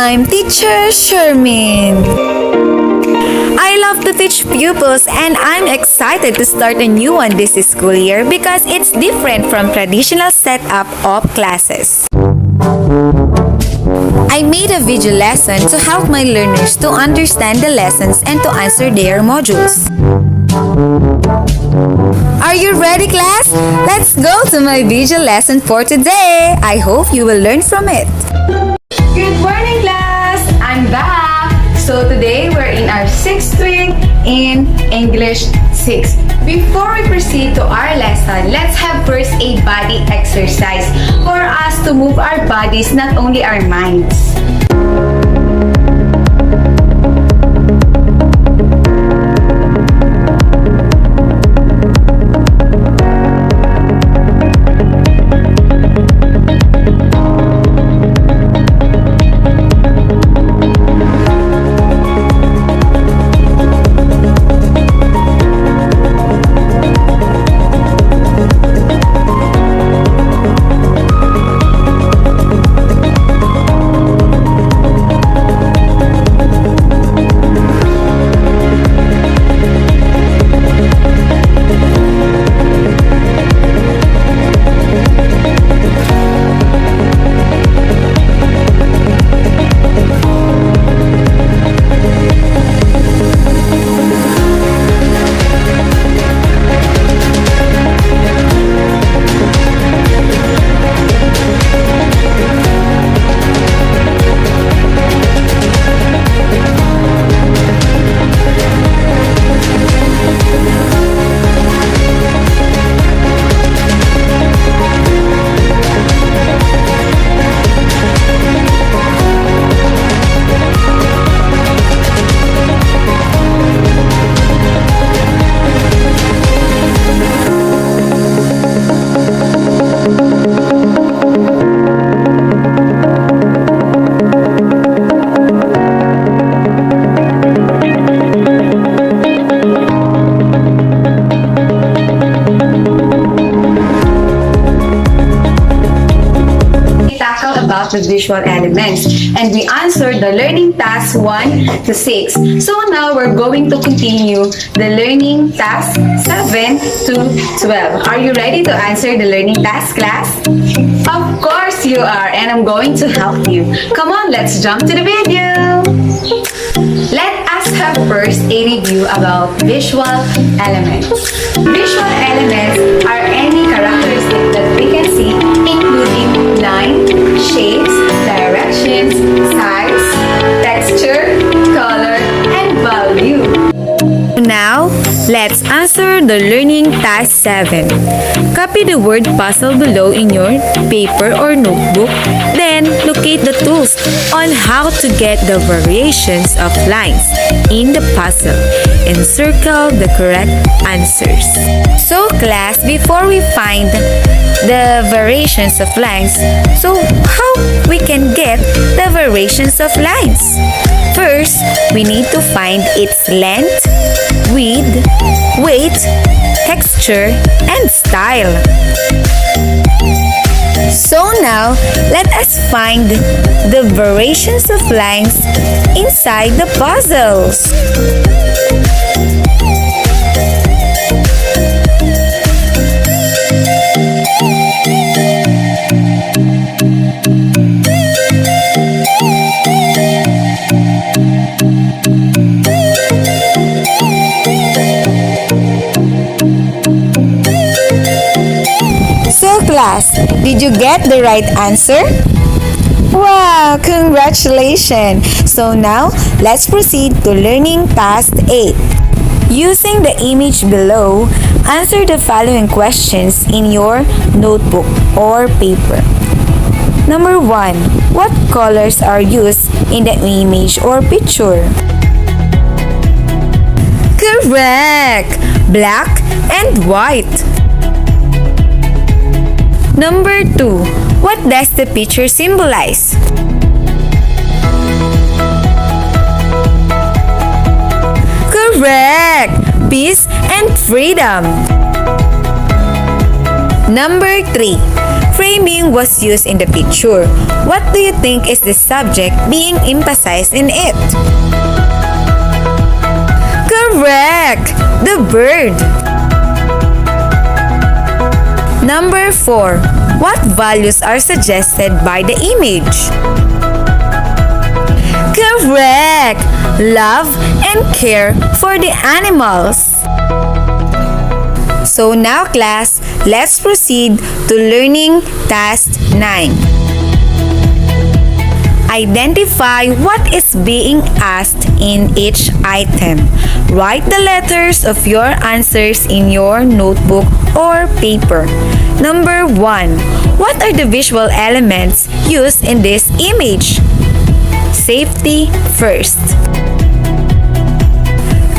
I'm Teacher Shermin. I love to teach pupils and I'm excited to start a new one this school year because it's different from traditional setup of classes. I made a video lesson to help my learners to understand the lessons and to answer their modules. Are you ready, class? Let's go to my video lesson for today. I hope you will learn from it. Good morning, class! I'm back! So today we're in our 6th week in English 6. Before we proceed to our lesson, let's have first a body exercise for us to move our bodies, not only our minds. About the visual elements, and we answered the learning task 1 to 6. So now we're going to continue the learning task 7 to 12. Are you ready to answer the learning task, class? Of course you are, and I'm going to help you. Come on, let's jump to the video. Let us have first a review about visual elements. Visual elements are any characteristics that we can see, including line, shapes, directions, size, texture, color, and value. Now, let's answer the learning task 7. Copy the word puzzle below in your paper or notebook. Then, locate the tools on how to get the variations of lines in the puzzle and circle the correct answers. So, class, before we find the variations of lines, so how we can get the variations of lines? First, we need to find its length, width, weight, texture, and style. So now, let us find the variations of lines inside the puzzles. Class, did you get the right answer? Wow, congratulations! So now, let's proceed to learning task 8. Using the image below, answer the following questions in your notebook or paper. Number 1. What colors are used in the image or picture? Correct! Black and white. Number 2. What does the picture symbolize? Correct! Peace and freedom. Number 3. Framing was used in the picture. What do you think is the subject being emphasized in it? Correct! The bird. Number 4. What values are suggested by the image? Correct! Love and care for the animals. So now class, let's proceed to learning task 9. Identify what is being asked in each item. Write the letters of your answers in your notebook or paper. Number 1. What are the visual elements used in this image? Safety first.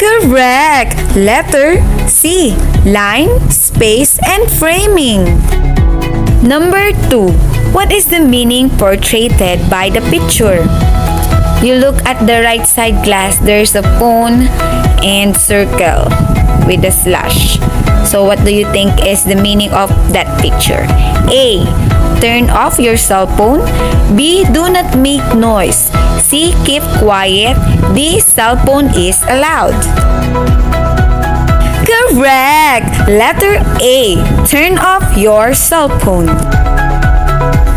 Correct! Letter C. Line, space, and framing. Number 2. What is the meaning portrayed by the picture? You look at the right side class, there's a phone and circle with a slash. So what do you think is the meaning of that picture? A. Turn off your cell phone. B. Do not make noise. C. Keep quiet. D. Cell phone is allowed. Correct! Letter A. Turn off your cell phone.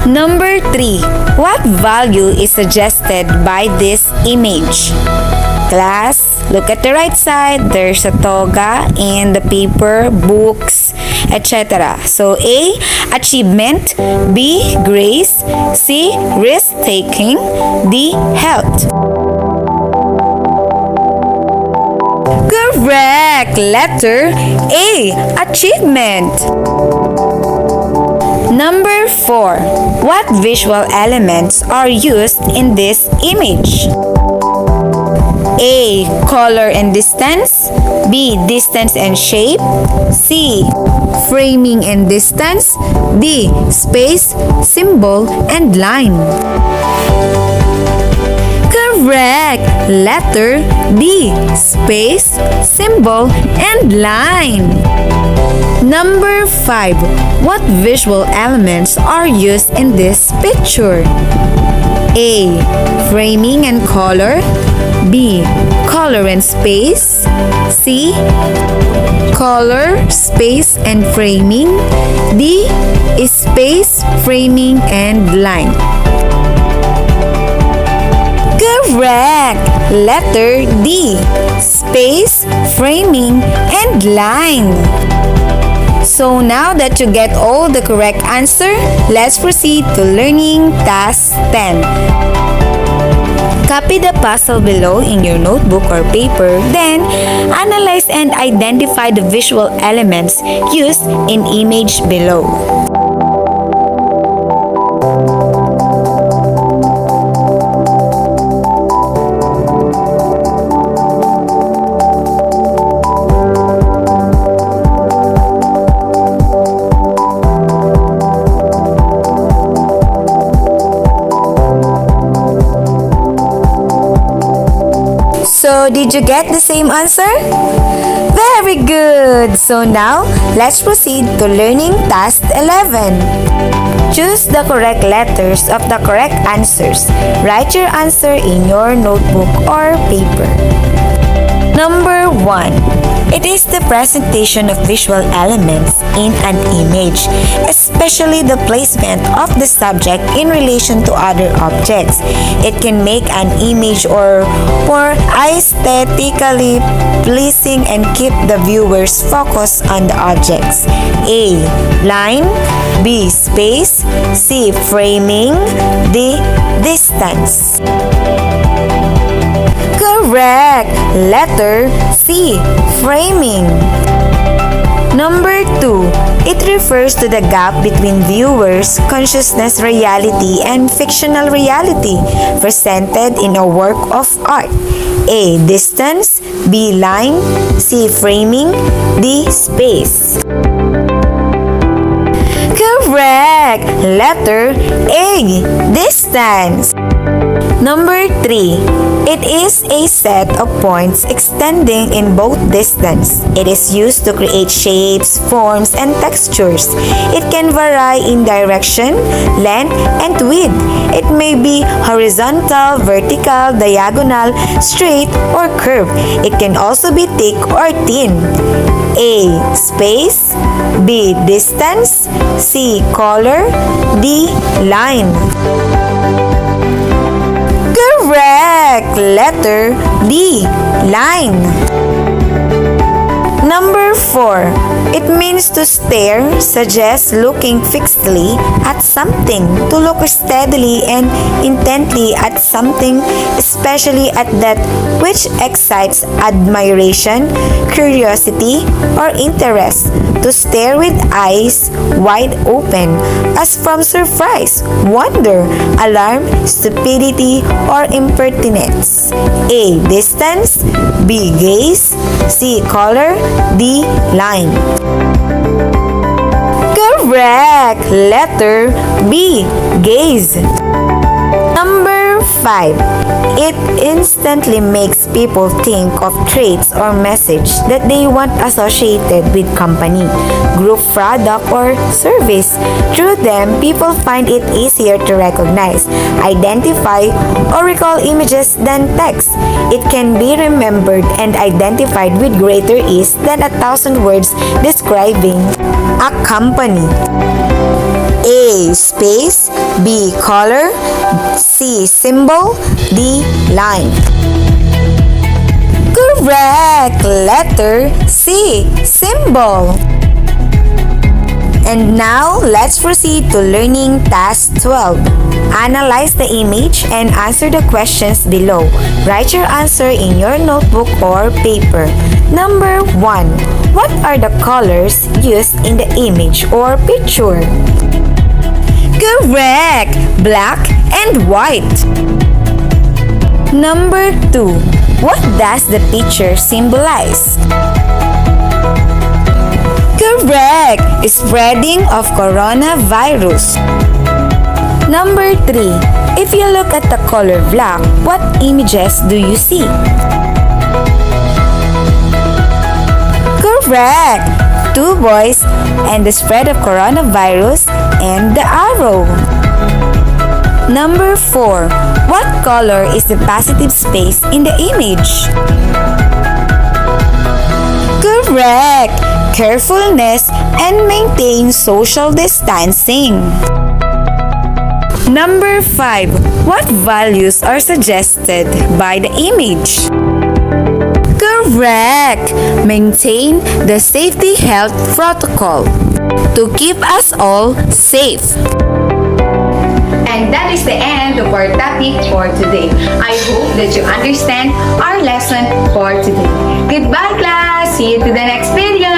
Number 3. What value is suggested by this image? Class, look at the right side. There's a toga and the paper, books, etc. So A. Achievement. B. Grace. C. Risk-taking. D. Health. Correct! Letter A. Achievement. Number 4. What visual elements are used in this image? A. Color and distance. B. Distance and shape. C. Framing and distance. D. Space, symbol, and line. Correct! Letter D. Space, symbol, and line. Number 5. What visual elements are used in this picture? A. Framing and color. B. Color and space. C. Color, space, and framing. D. Space, framing, and line. Correct! Letter D. Space, framing, and line. So now that you get all the correct answer, let's proceed to learning task 10. Copy the puzzle below in your notebook or paper, then analyze and identify the visual elements used in image below. So, did you get the same answer? Very good! So now, let's proceed to learning task 11. Choose the correct letters of the correct answers. Write your answer in your notebook or paper. Number 1. It is the presentation of visual elements in an image, especially the placement of the subject in relation to other objects. It can make an image or more aesthetically pleasing and keep the viewers focused on the objects. A. Line. B. Space. C. Framing. D. Distance. Correct! Letter C. Framing. Number 2. It refers to the gap between viewers' consciousness reality and fictional reality presented in a work of art. A. Distance. B. Line. C. Framing. D. Space. Correct! Letter A. Distance. Number 3. It is a set of points extending in both distance. It is used to create shapes, forms, and textures. It can vary in direction, length, and width. It may be horizontal, vertical, diagonal, straight, or curved. It can also be thick or thin. A. Space. B. Distance. C. Color. D. Line. Correct! Letter D. Line. Number 4. It means to stare, suggests looking fixedly at something, to look steadily and intently at something, especially at that which excites admiration, curiosity, or interest. To stare with eyes wide open, as from surprise, wonder, alarm, stupidity, or impertinence. A. Distance. B. Gaze. C. Color. D. Line. Correct! Letter B. Gaze. Number 5. It instantly makes people think of traits or message that they want associated with company, group, product, or service. Through them, people find it easier to recognize, identify, or recall images than text. It can be remembered and identified with greater ease than 1,000 words describing a company. A. Space. B. Color. C. Symbol. D. Line. Correct! Letter C. Symbol. And now, let's proceed to learning task 12. Analyze the image and answer the questions below. Write your answer in your notebook or paper. Number 1. What are the colors used in the image or picture? Correct! Black and white. Number 2. What does the picture symbolize? Correct! Spreading of coronavirus. Number 3. If you look at the color black, what images do you see? Correct! 2 boys and the spread of coronavirus and the arrow. Number 4. What color is the positive space in the image? Correct! Carefulness and maintain social distancing. Number 5. What values are suggested by the image? Correct! Maintain the safety health protocol to keep us all safe. And that is the end of our topic for today. I hope that you understand our lesson for today. Goodbye, class! See you to the next video!